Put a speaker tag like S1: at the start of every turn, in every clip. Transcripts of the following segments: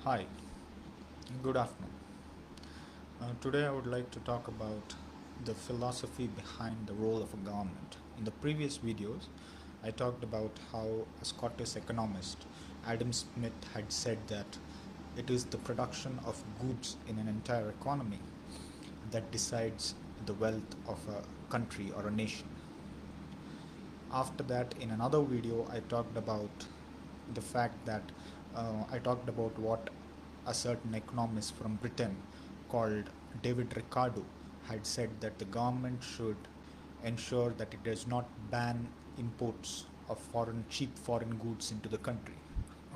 S1: Hi, good afternoon. Today I would like to talk about the philosophy behind the role of a government. In the previous videos, I talked about how a Scottish economist, Adam Smith, had said that it is the production of goods in an entire economy that decides the wealth of a country or a nation. After that, in another video, I talked about the fact that I talked about what a certain economist from Britain called David Ricardo had said that the government should ensure that it does not ban imports of cheap foreign goods into the country.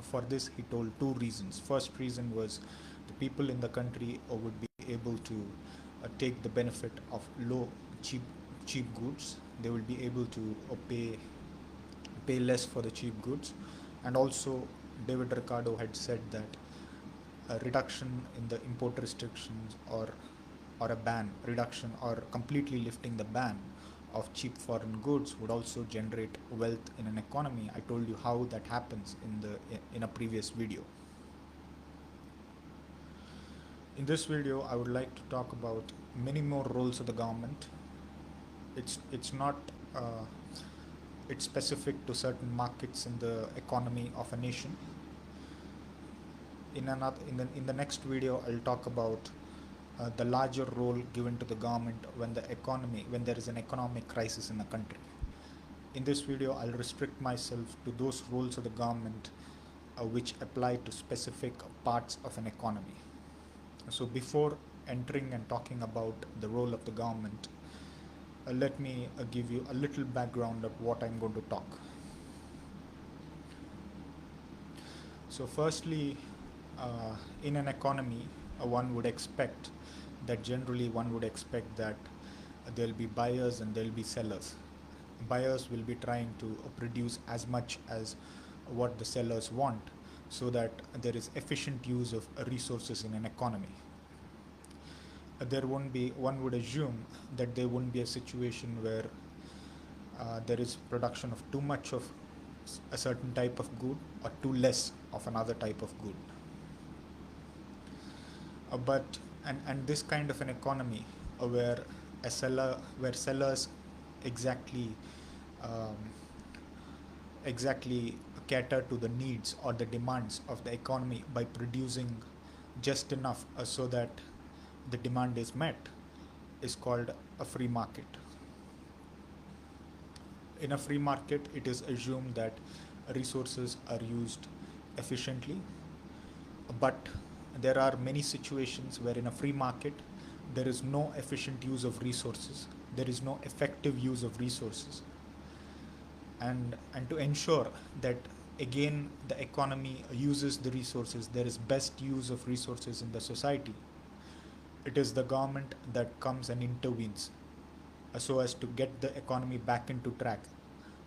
S1: For this, he told two reasons. First reason was the people in the country would be able to take the benefit of low, cheap, cheap goods. They will be able to pay less for the cheap goods, and also David Ricardo had said that a reduction in the import restrictions or a ban reduction or completely lifting the ban of cheap foreign goods would also generate wealth in an economy. I told you how that happens in a previous video. In this video, I would like to talk about many more roles of the government. It's not it's specific to certain markets in the economy of a nation. In the next video, I'll talk about the larger role given to the government when there is an economic crisis in a country. In this video, I'll restrict myself to those roles of the government which apply to specific parts of an economy. So before entering and talking about the role of the government, let me give you a little background of what I'm going to talk. So firstly, in an economy, one would expect that there'll be buyers and there'll be sellers. Buyers will be trying to produce as much as what the sellers want, so that there is efficient use of resources in an economy. There won't be One would assume that there won't be a situation where there is production of too much of a certain type of good or too less of another type of good. But and this kind of an economy where sellers exactly um, exactly cater to the needs or the demands of the economy by producing just enough so that the demand is met, is called a free market. In a free market, it is assumed that resources are used efficiently, but there are many situations where in a free market there is no efficient use of resources, there is no effective use of resources. And to ensure that again the economy uses the resources, there is best use of resources in the society, it is the government that comes and intervenes so as to get the economy back into track.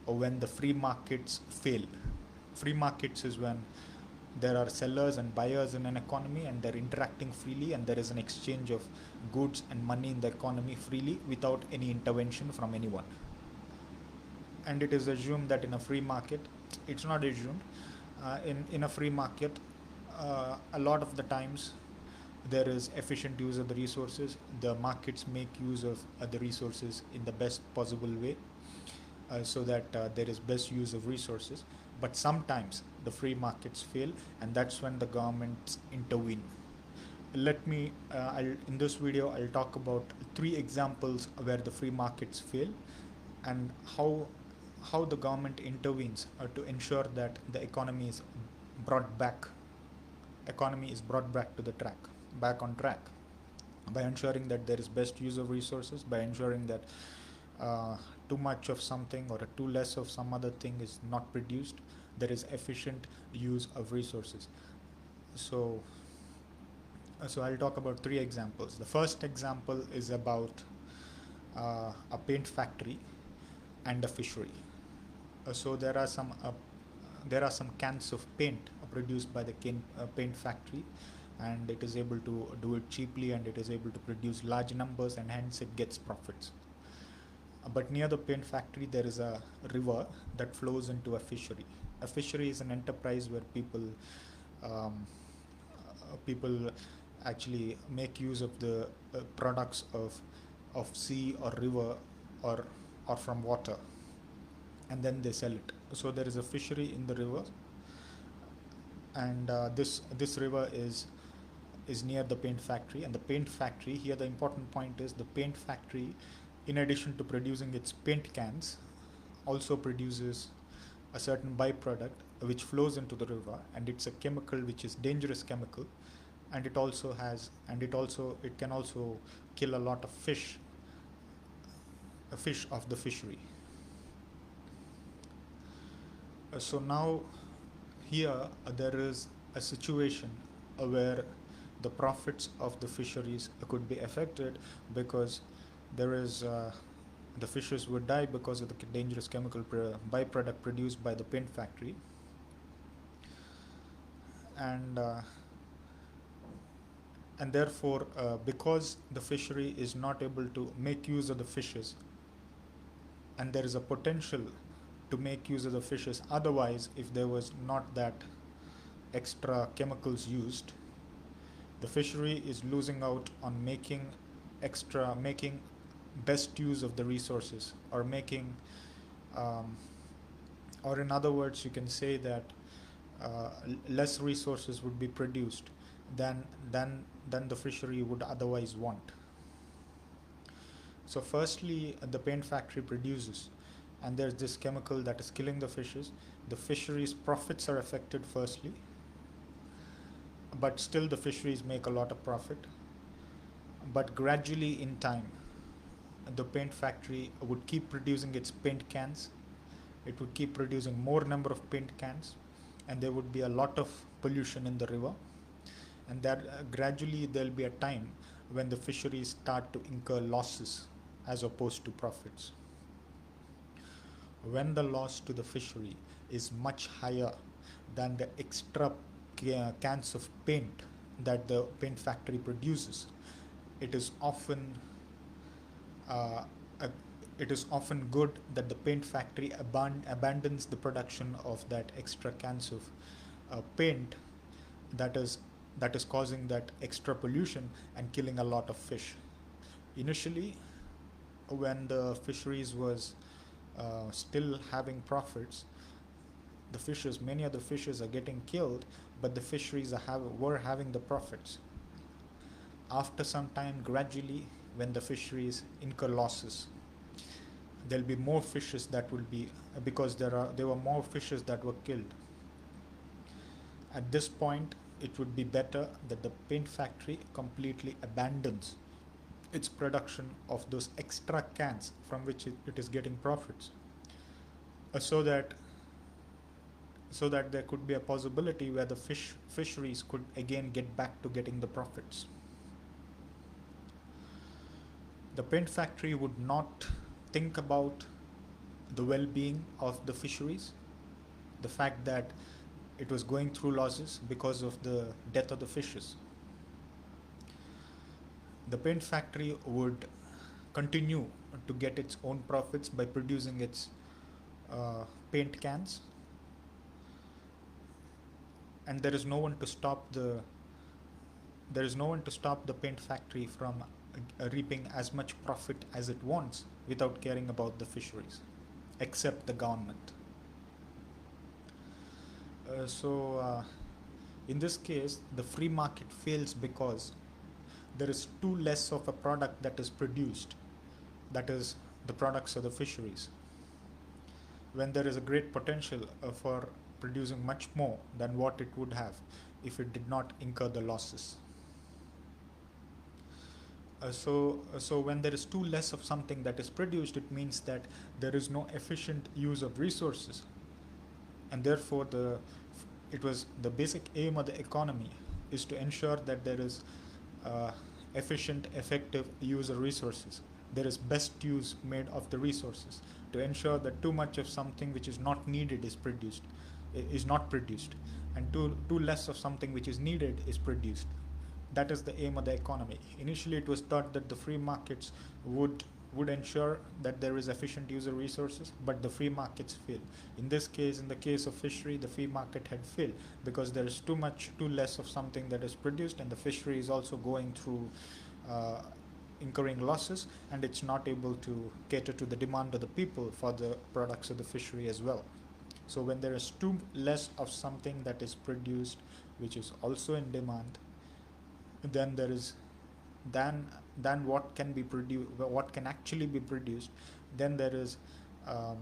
S1: Or when the free markets fail, free markets is when there are sellers and buyers in an economy and they're interacting freely and there is an exchange of goods and money in the economy freely without any intervention from anyone. And it is assumed that in a free market, it's not assumed, in a free market, a lot of the times there is efficient use of the resources. The markets make use of the resources in the best possible way, so that there is best use of resources. But sometimes the free markets fail, and that's when the governments intervene. In this video, I'll talk about three examples where the free markets fail and how the government intervenes to ensure that the brought back economy is brought back on track, by ensuring that there is best use of resources, by ensuring that too much of something or too less of some other thing is not produced, there is efficient use of resources. So so I'll talk about three examples. The first example is about a paint factory and a fishery. So there are some cans of paint produced by the paint factory, and it is able to do it cheaply, and it is able to produce large numbers, and hence it gets profits. But near the paint factory, there is a river that flows into a fishery. A fishery is an enterprise where people um, people actually make use of the products of sea or river or or from water, and then they sell it. So there is a fishery in the river, and this river is near the paint factory. And the paint factory here, the important point is the paint factory, in addition to producing its paint cans, also produces a certain byproduct which flows into the river, and it's a chemical which is dangerous chemical, and it can also kill a lot of fish, a fish of the fishery. So now here there is a situation where the profits of the fisheries could be affected, because there is the fishes would die because of the dangerous chemical byproduct produced by the paint factory. And therefore, because the fishery is not able to make use of the fishes, and there is a potential to make use of the fishes otherwise, if there was not that extra chemicals used, the fishery is losing out on making best use of the resources, or making or in other words, you can say that less resources would be produced than the fishery would otherwise want. So firstly, the paint factory produces, and there's this chemical that is killing the fishes. The fisheries profits are affected firstly, but still the fisheries make a lot of profit. But gradually in time, the paint factory would keep producing its paint cans. It would keep producing more number of paint cans, and there would be a lot of pollution in the river. And that gradually there'll be a time when the fisheries start to incur losses as opposed to profits. When the loss to the fishery is much higher than the extra cans of paint that the paint factory produces, it is often uh, it is often good that the paint factory abandons the production of that extra cans of paint that is causing that extra pollution and killing a lot of fish. Initially, when the fisheries was still having profits, many of the fishes are getting killed, but the fisheries were having the profits. After some time, gradually, when the fisheries incur losses, there'll be more fishes that will be, because there were more fishes that were killed. At this point, it would be better that the paint factory completely abandons its production of those extra cans from which it is getting profits, so that there could be a possibility where the fisheries could again get back to getting the profits. The paint factory would not think about the well-being of the fisheries, the fact that it was going through losses because of the death of the fishes. The paint factory would continue to get its own profits by producing its paint cans, and there is no one to stop the paint factory from reaping as much profit as it wants without caring about the fisheries, except the government. In this case, the free market fails because there is too less of a product that is produced, that is the products of the fisheries, when there is a great potential for producing much more than what it would have if it did not incur the losses. So when there is too less of something that is produced, it means that there is no efficient use of resources, and therefore the basic aim of the economy is to ensure that there is efficient, effective use of resources. There is best use made of the resources to ensure that too much of something which is not needed is not produced, and too less of something which is needed is produced. That is the aim of the economy. Initially, it was thought that the free markets would would ensure that there is efficient user resources, but the free markets fail. In this case, in the case of fishery, the free market had failed because there is too less of something that is produced, and the fishery is also going through uh, incurring losses, and it's not able to cater to the demand of the people for the products of the fishery as well. So when there is too less of something that is produced, which is also in demand, then there is than what can be produced, what can actually be produced, then there is um,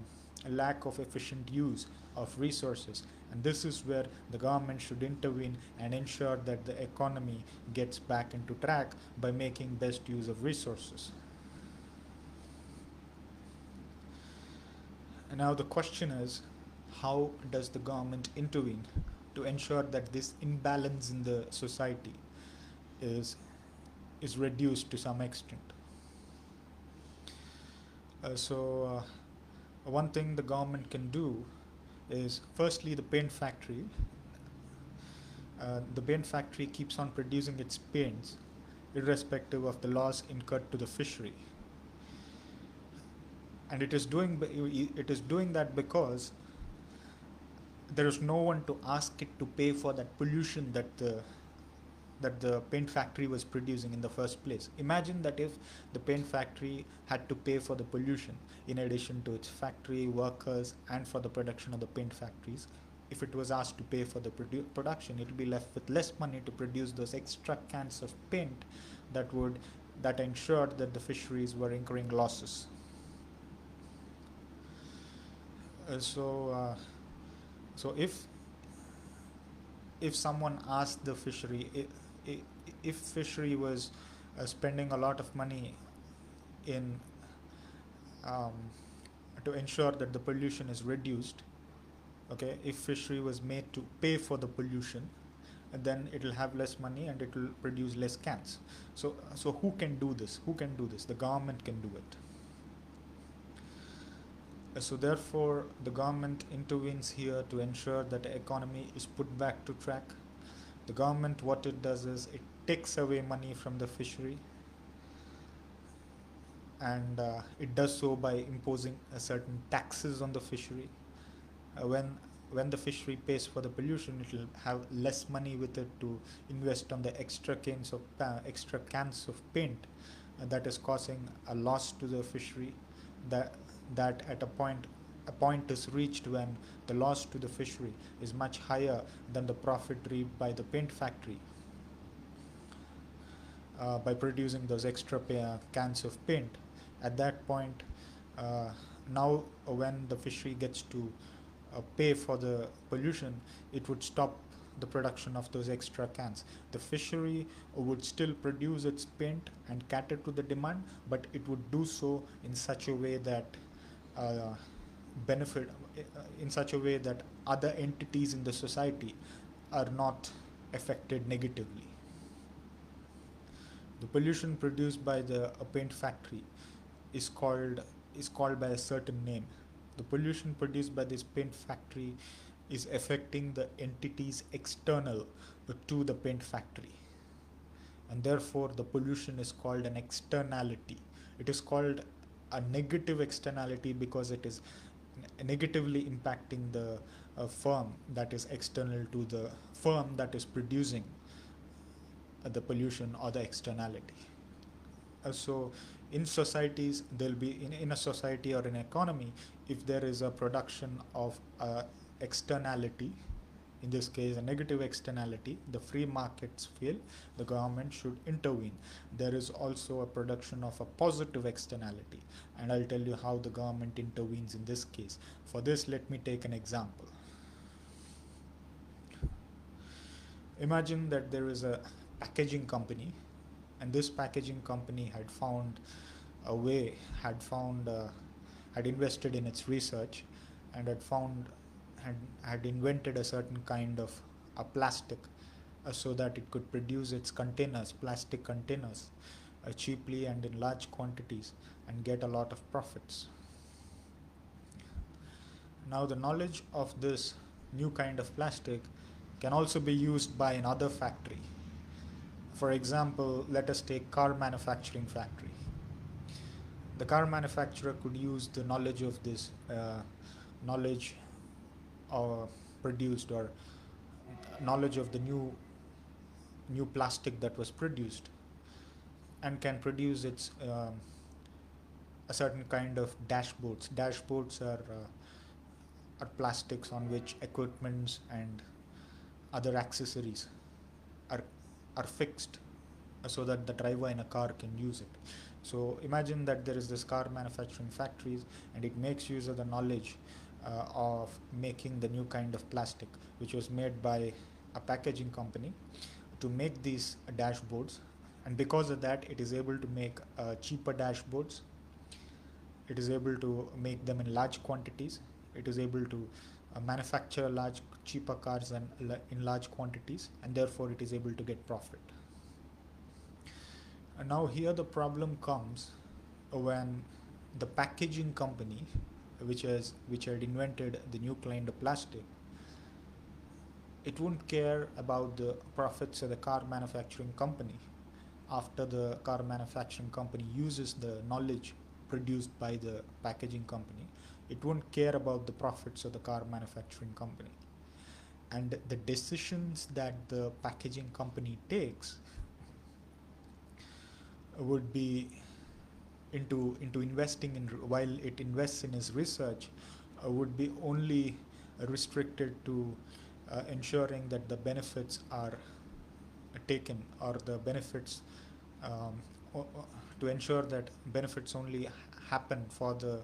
S1: a lack of efficient use of resources, and this is where the government should intervene and ensure that the economy gets back into track by making best use of resources. And now the question is, how does the government intervene to ensure that this imbalance in the society is reduced to some extent? One thing the government can do is, firstly, the paint factory. The paint factory keeps on producing its paints irrespective of the loss incurred to the fishery, and it is doing that because there is no one to ask it to pay for that pollution that the paint factory was producing in the first place. Imagine that if the paint factory had to pay for the pollution in addition to its factory workers and for the production of the paint factories. If it was asked to pay for the production, it would be left with less money to produce those extra cans of paint that ensured that the fisheries were incurring losses. Uh, so, uh, so if someone asked the fishery, if fishery was spending a lot of money in um, to ensure that the pollution is reduced, okay, if fishery was made to pay for the pollution, then it will have less money and it will produce less cans. So who can do this? The government can do it. So therefore, the government intervenes here to ensure that the economy is put back to track. The government, what it does is it takes away money from the fishery, and it does so by imposing certain taxes on the fishery. When the fishery pays for the pollution, it will have less money with it to invest on the extra cans of paint that is causing a loss to the fishery. That at a point is reached when the loss to the fishery is much higher than the profit reaped by the paint factory by producing those extra cans of paint. At that point, now when the fishery gets to pay for the pollution, it would stop the production of those extra cans. The fishery would still produce its paint and cater to the demand, but it would do so in such a way that uh, benefit in such a way that other entities in the society are not affected negatively. The pollution produced by the paint factory is called by a certain name. The pollution produced by this paint factory is affecting the entities external to the paint factory, and therefore the pollution is called an externality. It is called a negative externality because it is negatively impacting the firm that is external to the firm that is producing the pollution or the externality. So in societies, there'll be in a society or an economy, if there is a production of externality, in this case a negative externality, the free markets fail, the government should intervene. There is also a production of a positive externality, and I'll tell you how the government intervenes in this case. For this, let me take an example. Imagine that there is a packaging company, and this packaging company had found a way, had invested in its research, and had invented a certain kind of a plastic so that it could produce its plastic containers, cheaply and in large quantities, and get a lot of profits. Now, the knowledge of this new kind of plastic can also be used by another factory. For example, let us take car manufacturing factory. The car manufacturer could use the knowledge of this knowledge or produced or knowledge of the new plastic that was produced, and can produce its a certain kind of dashboards. Dashboards are plastics on which equipments and other accessories are are fixed so that the driver in a car can use it. So imagine that there is this car manufacturing factories, and it makes use of the knowledge of making the new kind of plastic, which was made by a packaging company to make these dashboards. And because of that, it is able to make cheaper dashboards. It is able to make them in large quantities. It is able to manufacture large cheaper cars and in large quantities, and therefore it is able to get profit. And now here the problem comes when the packaging company, which had invented the new kind of plastic, it won't care about the profits of the car manufacturing company after the car manufacturing company uses the knowledge produced by the packaging company. It won't care about the profits of the car manufacturing company. And the decisions that the packaging company takes would be into investing in, while it invests in its research, would be only restricted to ensuring that the benefits are taken, or the benefits um, to ensure that benefits only happen for the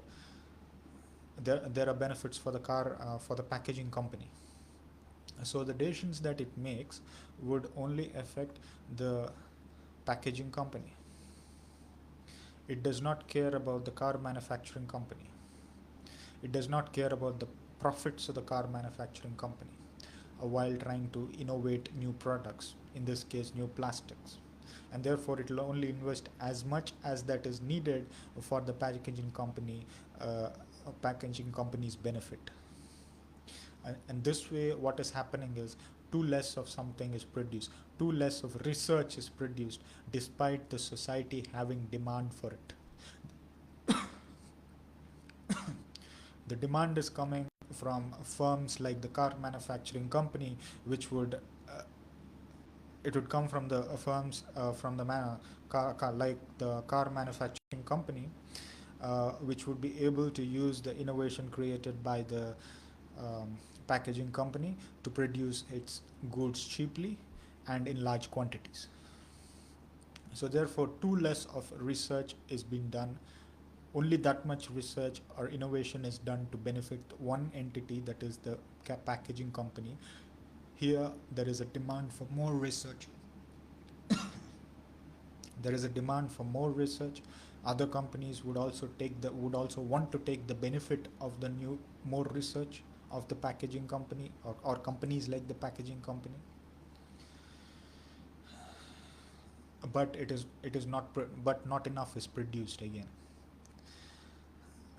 S1: there are benefits for the car for the packaging company. So the decisions that it makes would only affect the packaging company. It does not care about the car manufacturing company. It does not care about the profits of the car manufacturing company while trying to innovate new products, in this case new plastics. And therefore it will only invest as much as that is needed for the packaging company's benefit. And this way what is happening is too less of something is produced, too less of research is produced, despite the society having demand for it. The demand is coming from firms like the car manufacturing company, which would it would come from the firms from the like the car manufacturing company, which would be able to use the innovation created by the packaging company to produce its goods cheaply and in large quantities. So therefore too less of research is being done. Only that much research or innovation is done to benefit one entity, that is the packaging company. Here there is a demand for more research. There is a demand for more research. Other companies would also want to take the benefit of the new more research of the packaging company, or companies like the packaging company. But it is not but not enough is produced again.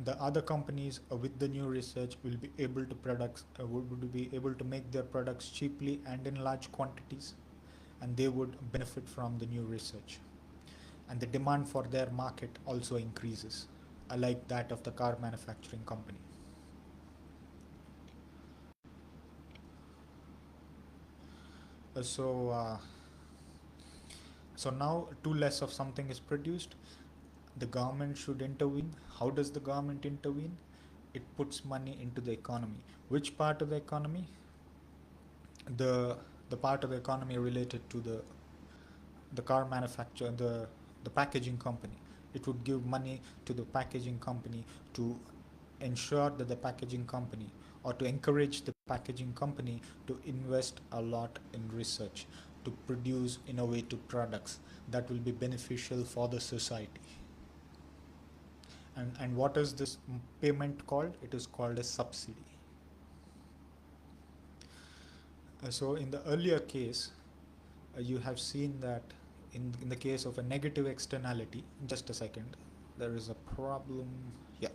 S1: The other companies with the new research will be able to would be able to make their products cheaply and in large quantities, and they would benefit from the new research, and the demand for their market also increases, like that of the car manufacturing company. So now too less of something is produced, the government should intervene. How does the government intervene? It puts money into the economy. Which part of the economy? The part of the economy related to the car manufacturer, the packaging company. It would give money to the packaging company to ensure that the packaging company, or to encourage the packaging company to invest a lot in research, to produce innovative products that will be beneficial for the society. And what is this payment called? It is called a subsidy. So in the earlier case, you have seen that in the case of a negative externality, just a second, there is a problem. Yeah.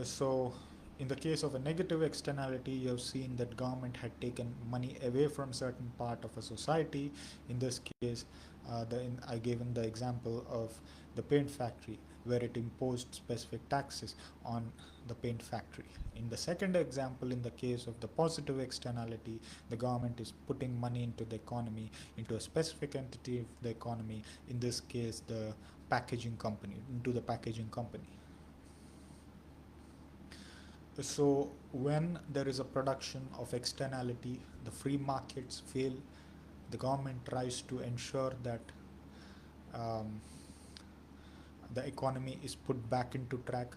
S1: So in the case of a negative externality, you have seen that government had taken money away from certain part of a society. In this case, I gave in the example of the paint factory. where it imposed specific taxes on the paint factory. In the second example, in the case of the positive externality, the government is putting money into the economy, into a specific entity of the economy, in this case the packaging company, into the packaging company. So when there is a production of externality, the free markets fail, the government tries to ensure that um, the economy is put back into track.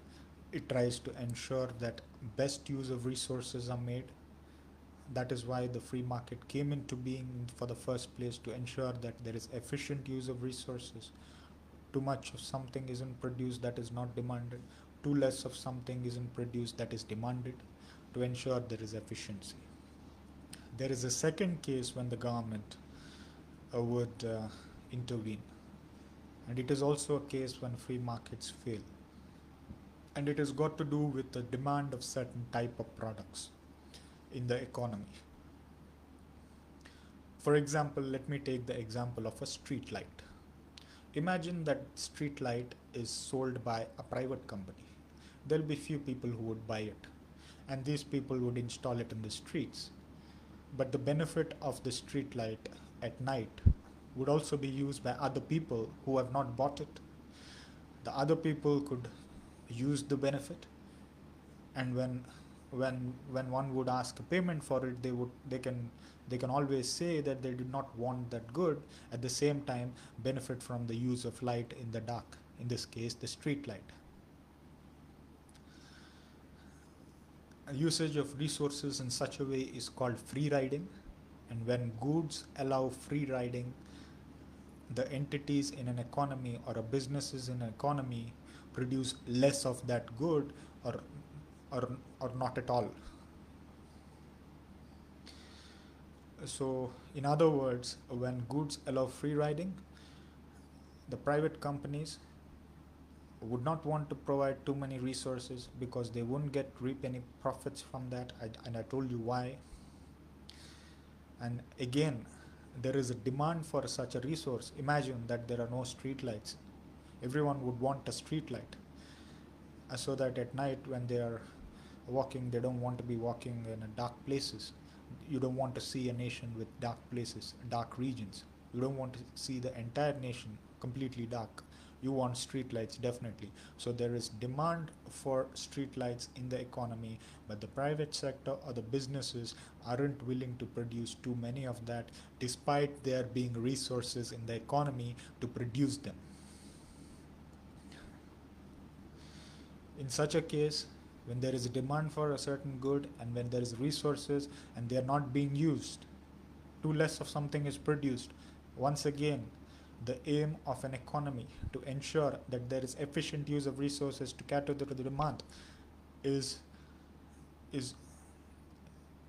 S1: It tries to ensure that best use of resources are made. That is why the free market came into being for the first place, to ensure that there is efficient use of resources. Too much of something isn't produced that is not demanded. Too less of something isn't produced that is demanded, to ensure there is efficiency. There is a second case when the government would intervene, and it is also a case when free markets fail. And it has got to do with the demand of certain type of products in the economy. For example, let me take the example of a street light. Imagine that street light is sold by a private company. There'll be few people who would buy it, and these people would install it in the streets. But the benefit of the street light at night would also be used by other people who have not bought it. The other people could use the benefit, and when one would ask a payment for it, they can always say that they did not want that good, at the same time benefit from the use of light in the dark, in this case the street light. Usage of resources in such a way is called free riding, and when goods allow free riding, the entities in an economy or businesses in an economy produce less of that good, or or not at all. So in other words, when goods allow free riding, the private companies would not want to provide too many resources, because they wouldn't reap any profits from that. And I told you why. And again, there is a demand for such a resource. Imagine that there are no street lights. Everyone would want a street light, so that at night when they are walking, they don't want to be walking in dark places. You don't want to see a nation with dark places, dark regions. You don't want to see the entire nation completely dark. You want street lights, definitely. So there is demand for street lights in the economy, but the private sector or the businesses aren't willing to produce too many of that, despite there being resources in the economy to produce them. In such a case, when there is a demand for a certain good and when there is resources and they are not being used, too less of something is produced. Once again, the aim of an economy to ensure that there is efficient use of resources to cater to the demand is is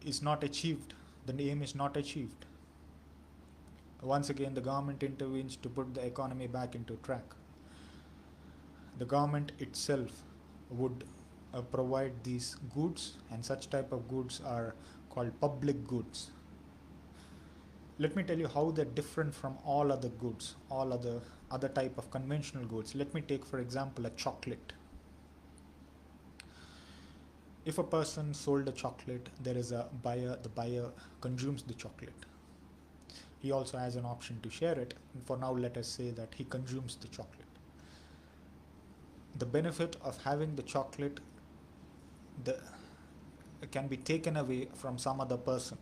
S1: is not achieved. The aim is not achieved. Once again, the government intervenes to put the economy back into track. The government itself would provide these goods, and such type of goods are called public goods. Let me tell you how they're different from all other goods, all other type of conventional goods. Let me take for example a chocolate. If a person sold a chocolate, there is a buyer. The buyer consumes the chocolate. He also has an option to share it, and for now let us say that he consumes the chocolate. The benefit of having the chocolate the can be taken away from some other person,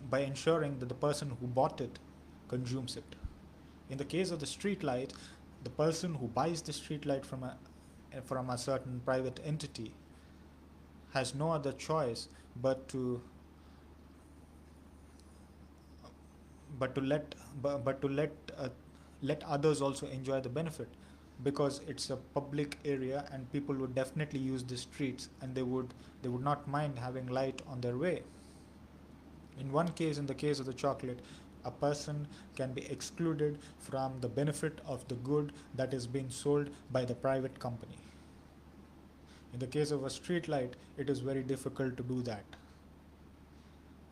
S1: by ensuring that the person who bought it consumes it. In the case of the street light, the person who buys the street light from a certain private entity has no other choice but to but to let but to let others also enjoy the benefit, because it's a public area and people would definitely use the streets, and they would not mind having light on their way. In one case, in the case of the chocolate, a person can be excluded from the benefit of the good that is being sold by the private company. In the case of a street light, it is very difficult to do that.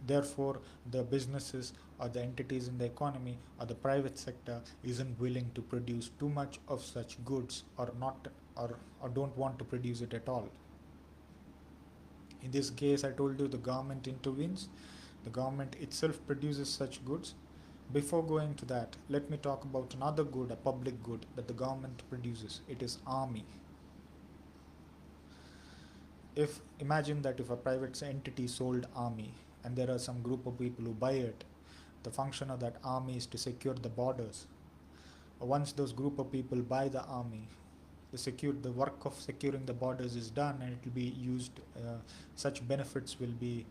S1: Therefore, the businesses or the entities in the economy or the private sector isn't willing to produce too much of such goods, or not, or don't want to produce it at all. In this case, I told you the government intervenes. The government itself produces such goods. Before going to that, let me talk about another good, a public good that the government produces. It is army. If imagine that if a private entity sold army and there are some group of people who buy it, the function of that army is to secure the borders. Once those group of people buy the army, the work of securing the borders is done, and it will be used. Such benefits will be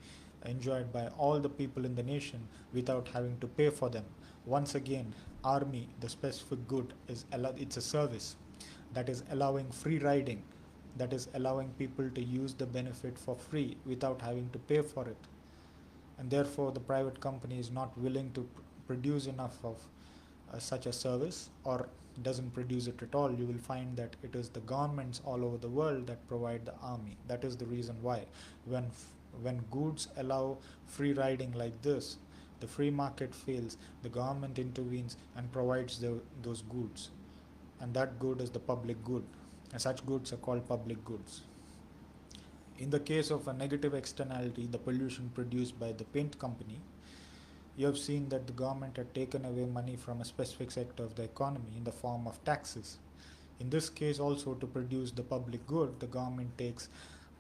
S1: enjoyed by all the people in the nation without having to pay for them. Once again, army, the specific good, it's a service that is allowing free riding, that is allowing people to use the benefit for free without having to pay for it. And therefore, the private company is not willing to produce enough of such a service, or doesn't produce it at all. You will find that it is the governments all over the world that provide the army. That is the reason why when when goods allow free riding like this, the free market fails, the government intervenes and provides those goods, and that good is the public good, and such goods are called public goods. In the case of a negative externality, the pollution produced by the paint company, you have seen that the government had taken away money from a specific sector of the economy in the form of taxes. In this case, also to produce the public good, the government takes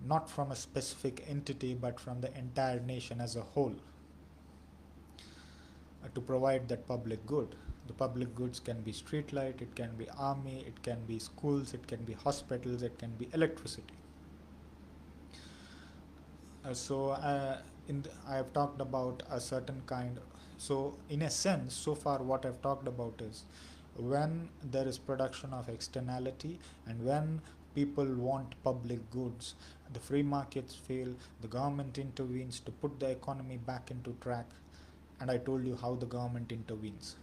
S1: not from a specific entity but from the entire nation as a whole to provide that public good. The public goods can be street light, it can be army, it can be schools, it can be hospitals, it can be electricity. I have talked about a certain kind. So, in a sense, so far what I've talked about is when there is production of externality and when people want public goods, the free markets fail, the government intervenes to put the economy back into track, and I told you how the government intervenes.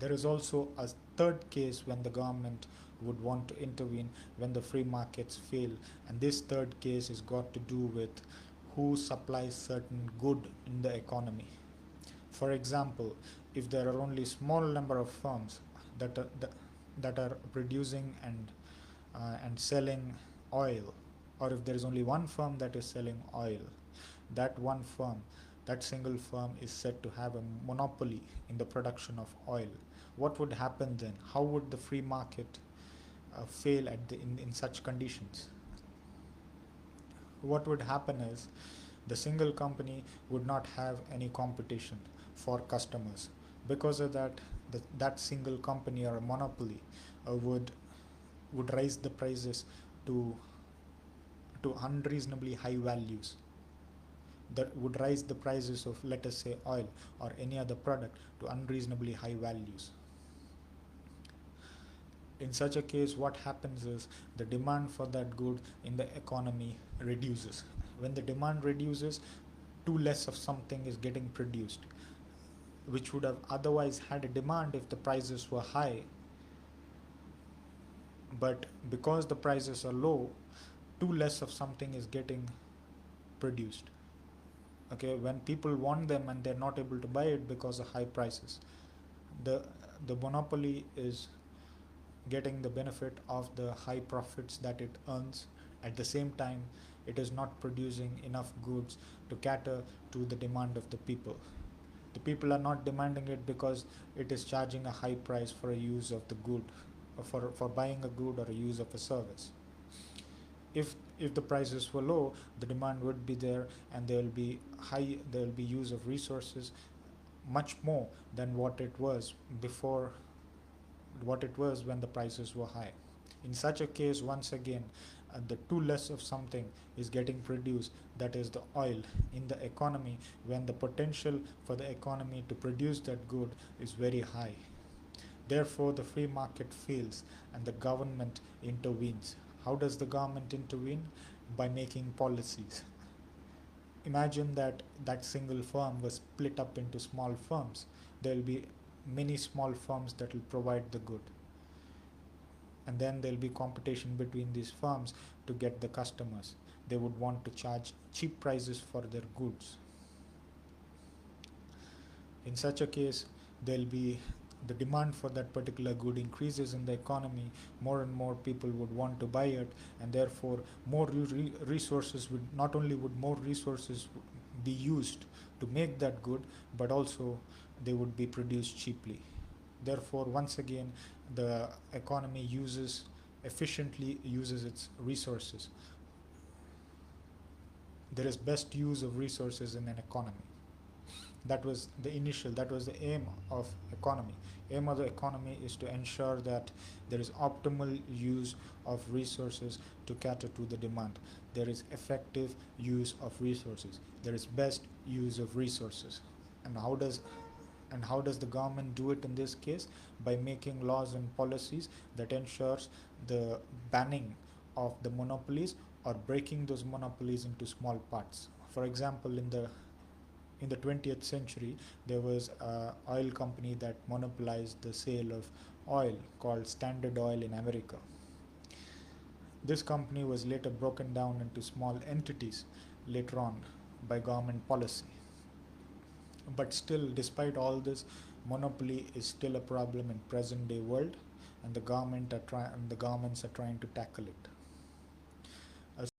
S1: There is also a third case when the government would want to intervene when the free markets fail, and this third case has got to do with who supplies certain good in the economy. For example, if there are only small number of firms that are producing and selling oil, or if there is only one firm that is selling oil, that one firm, that single firm is said to have a monopoly in the production of oil. What would happen then? How would the free market fail in such conditions? What would happen is the single company would not have any competition for customers. Because of that, that single company or a monopoly would raise the prices to unreasonably high values, that would raise the prices of, let us say, oil or any other product to unreasonably high values. In such a case, what happens is the demand for that good in the economy reduces. When the demand reduces, too less of something is getting produced, which would have otherwise had a demand if the prices were high. But because the prices are low, too less of something is getting produced. Okay, when people want them and they're not able to buy it because of high prices, the monopoly is getting the benefit of the high profits that it earns. At the same time, it is not producing enough goods to cater to the demand of the people. The people are not demanding it because it is charging a high price for a use of the good, or for buying a good or a use of a service. If the prices were low, the demand would be there, and there will be use of resources much more than what it was before, what it was when the prices were high. In such a case, once again, the too less of something is getting produced, that is the oil, in the economy, when the potential for the economy to produce that good is very high. Therefore, the free market fails and the government intervenes. How does the government intervene? By making policies. Imagine that single firm was split up into small firms. There will be many small firms that will provide the good, and then there will be competition between these firms to get the customers. They would want to charge cheap prices for their goods. In such a case, there'll be the demand for that particular good increases in the economy. More and more people would want to buy it, and therefore more resources would, not only would more resources be used to make that good, but also they would be produced cheaply. Therefore, once again, the economy uses efficiently uses its resources. There is best use of resources in an economy. That was the aim of economy. Aim of the economy is to ensure that there is optimal use of resources to cater to the demand. There is effective use of resources. There is best use of resources. And how does the government do it in this case? By making laws and policies that ensures the banning of the monopolies, or breaking those monopolies into small parts. For example, in the 20th century, there was an oil company that monopolized the sale of oil called Standard Oil in America. This company was later broken down into small entities later on by government policy. But still, despite all this, monopoly is still a problem in present day world, and the governments are trying to tackle it.